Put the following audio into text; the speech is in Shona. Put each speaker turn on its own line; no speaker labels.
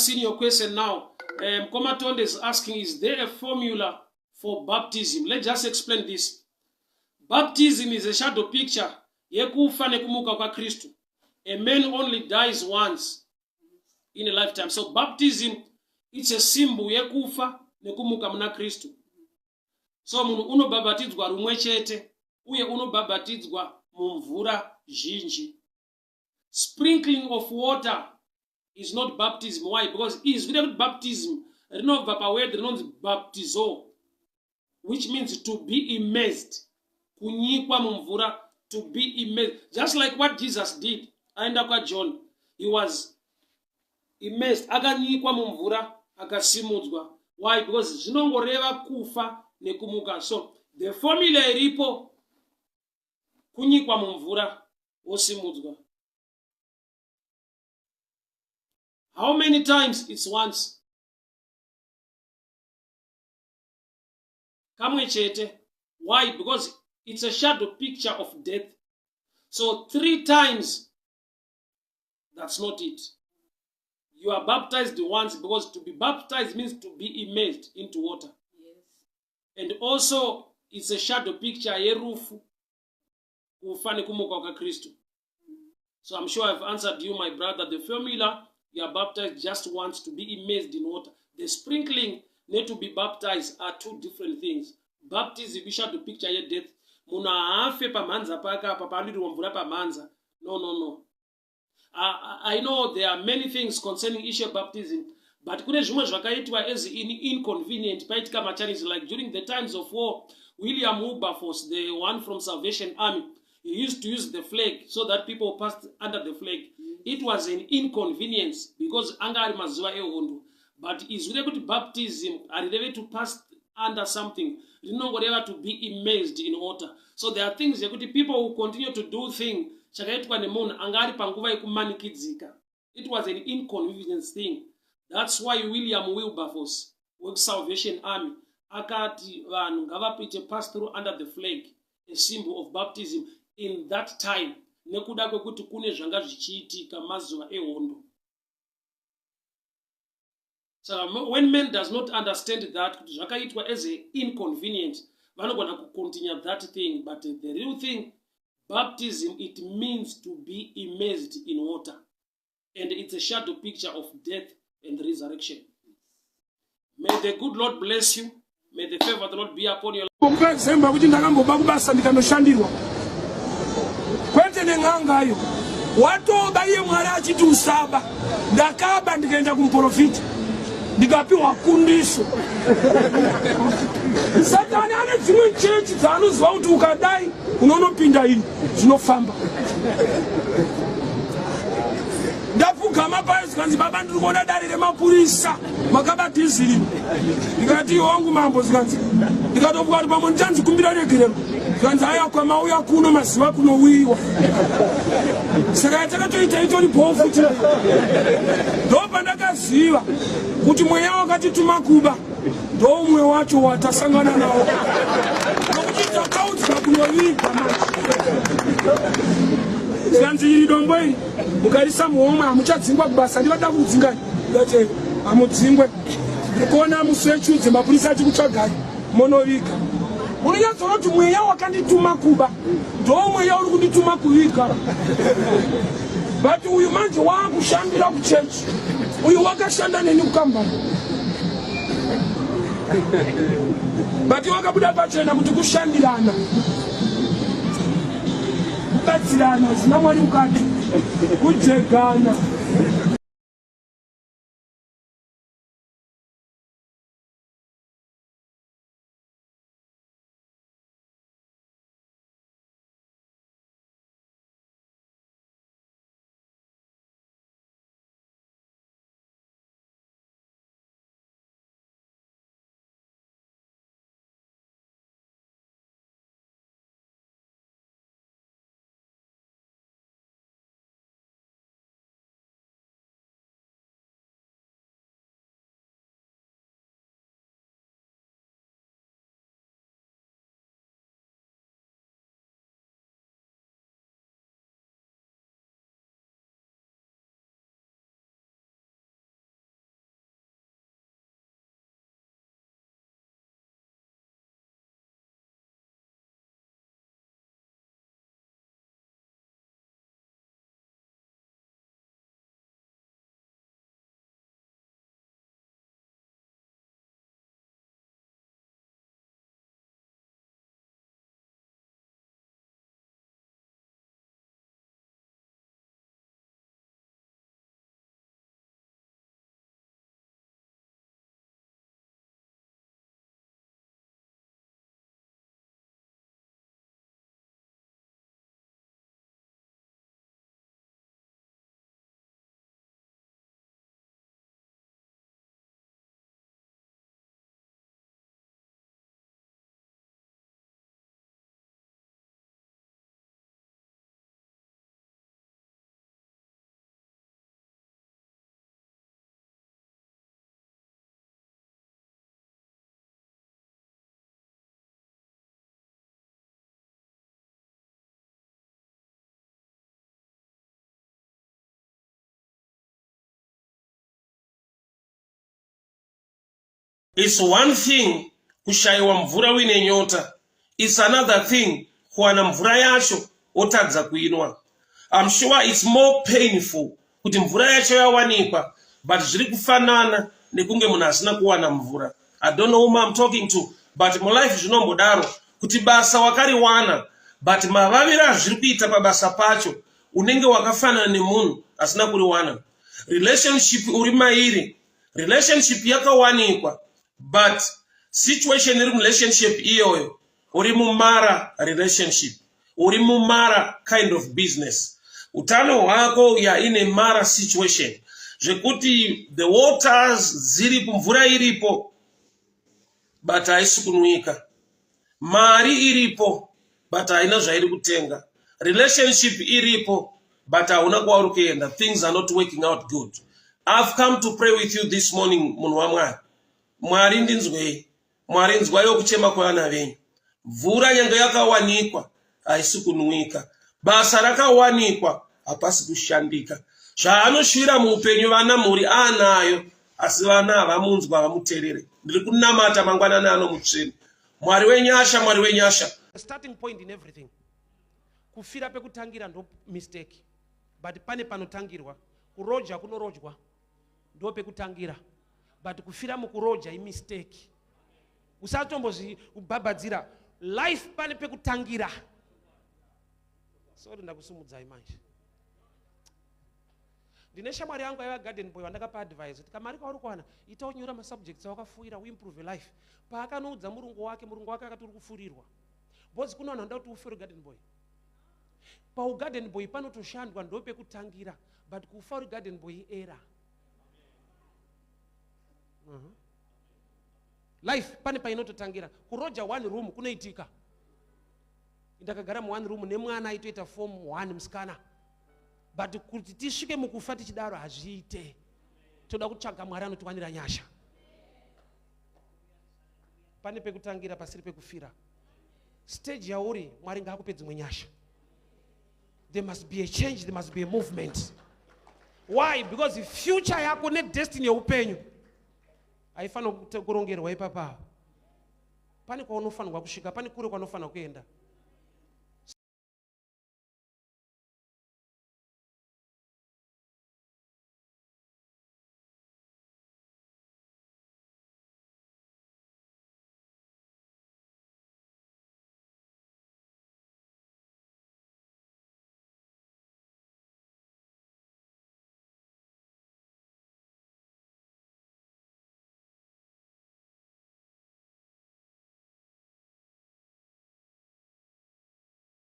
seen your question now. Komatonde is asking, is there a formula for baptism? Let's just explain this. Baptism is a shadow picture. Yekufa nekumuka kwa Kristu. A man only dies once in a lifetime. So baptism, it's a symbol yekufa nekumuka mna Kristu. So munu unobhabhatidzwa rumwe chete uye unobhabhatidzwa mumvura zhinji. Sprinkling of water is not baptism. Why? Because it is without baptism. Renova pawed renonzi baptizo, which means to be immersed. Kunyikwa mumvura, to be immersed. Just like what Jesus did. Aenda kwa John. He was immersed. Akanyikwa mumvura, akasimudzwa. Why? Because zvinongoreva kufa nekumuka. So the formula iripo kunyikwa mumvura osimudzwa. How many times? It's once. Kamwe chete. Why? Because it's a shadow picture of death. So 3 times, that's not it. You are baptized once, because to be baptized means to be immersed into water.
Yes.
And also, it's a shadow picture yerufu kufane kumuka kwa Kristu. So I'm sure I've answered you, my brother. The formula, you are baptized just once to be immersed in water. The sprinkling, need to be baptized, are 2 different things. Baptism is shadow picture your death. Muna hafe pamanza paka papaliru wamvura pamanza. No. I know there are many things concerning issue of baptism, but kune zvimwe zvakaitwa as inconvenient paitika machanis, like during the times of war. William Wilberforce, the one from Salvation Army, he used to use the flag so that people passed under the flag. It was an inconvenience because anga ari mazuva ehondo, but is able to baptism are able to pass under something. Rinongoreva to be immersed in water. So there are things that people who continue to do things. It was an inconvenience thing. That's why William Wilberforce with Salvation Army akati vanhu ngavapite pass through under the flag, a symbol of baptism in that time. Nekuda kwekuti kune zvanga zvichiitika mazuva ehondo. So when man does not understand that, zvakaitwa as an inconvenient, vanogona kucontinue that thing. But the real thing, baptism, it means to be immersed in water. And it's a shadow picture of death and resurrection. May the good Lord bless you. May the favor of the Lord be upon your
life. Watoba ye mwala achitusaba ndakaba ndikaenda kumprofiti ndikapiwa kundiso. Satani ane dzimwe chechi dzaanoziva kuti ukadai unonopinda ini zvinofamba. Ndapfugama paya zikanzi baba ndiri kuona dare remapurisa makabatizirima. Ndikati iwe wangu mambo zikanzi ndikatovuka kuti pamwe ndichanzikumbira regerero. Zikanzi haya kwamauya kuno maziva kunowiwa. Saka yatakatoita itori bofu chino. Ndopa ndakaziva kuti mweya wakatituma Kuba ndo umwe wacho watasangana nawo. Nokuti takaudzwa kunowiwa manje. Zikanzi iri dombo iri mukarisa muhomwe hamuchadzingwa kubasa ndivada kudzinga. Ndati hamudzingwe. Ndikuona musi wechudze mapurisa achikutsvagai monoviga. Unonyatsoona kuti mweya wakandituma Kuba ndo mweya uri kundituma kuviga. But uyu manje waakushambira kuchechi. Uyu wakashanda neni kukambani. But wakabuda pachena kuti kushandirana. Kubatsirana zina mwari mukati. Kujegana.
It's one thing kushayiwa mvura uine nyota. It's another thing kuwana mvura yacho otadza kuinwa. I'm sure it's more painful kuti mvura yacho yawanikwa, but zviri kufanana nekunge munhu asina kuwana mvura. I don't know whom I'm talking to, but mu life zvinombodaro kuti basa wakariwana, but mavaviri azviri kuita pabasa pacho unenge wakafanana nemunhu asina kuriwana. Relationship uri mairi, relationship yakawanikwa, but situation iri relationship iyoyo uri mumara relationship, uri mumara kind of business. Utano hwako ine mara situation zvekuti the waters ziripo, mvura iripo but haisi kunwika, mari iripo but haina zvairi kutenga, relationship iripo but hauna kwauri kuenda, things are not working out good. I've come to pray with you this morning, munhu waMwari. Mwari ndinzwei, Mwari nzwai kuchema kwevana venyu. Mvura nyange yakawanikwa haisi kunwika, basa rakawanikwa hapasi kushandika. Zvaanoshuvira muupenyu vana muri anayo, asi vana havamunzwa havamuteerere. Ndiri kunamata mangwanani ano mutsvene. Mwari wenyasha, Mwari wenyasha.
The starting point in everything. Kufira pekutangira ndo mistake. But pane panotangirwa. Kuroja kunorojwa ndo pekutangira. But kufira mukuroja I mistake. Usatombozi ubabadzira. Life pane pekutangira. Sorry ndakusumudzai manje. Ndine shamwari yangu ya garden boy wandakapa advice kuti kamari kauri kuwana ita unyora ma subjects awakafuira uimprove life. Paakanoudza murungu wake akati uri kufurirwa. Bozi kuno vanhu vanoda kuti ufere garden boy. Pau garden boy panotoshandwa ndo pekutangira, but kufa uri garden boy era. Life pane painototangira. Kuroja one room kunoitika. Ndakagara mu one room nemwana aitoita form 1 musikana. But kuti tisvike mukufa tichidaro hazviite. Toda kutsvaga Mwari anotiwanira nyasha. Pane pekutangira pasiri pekufira. Stage yauri Mwari ngaakupe dzimwe nyasha. There must be a change, there must be a movement. Why? Because the future yako ne destiny yeupenyu haifana kurongerwa ipapa. Pane kwaunofanirwa kusvika, pane kure kwaunofanirwa kuenda.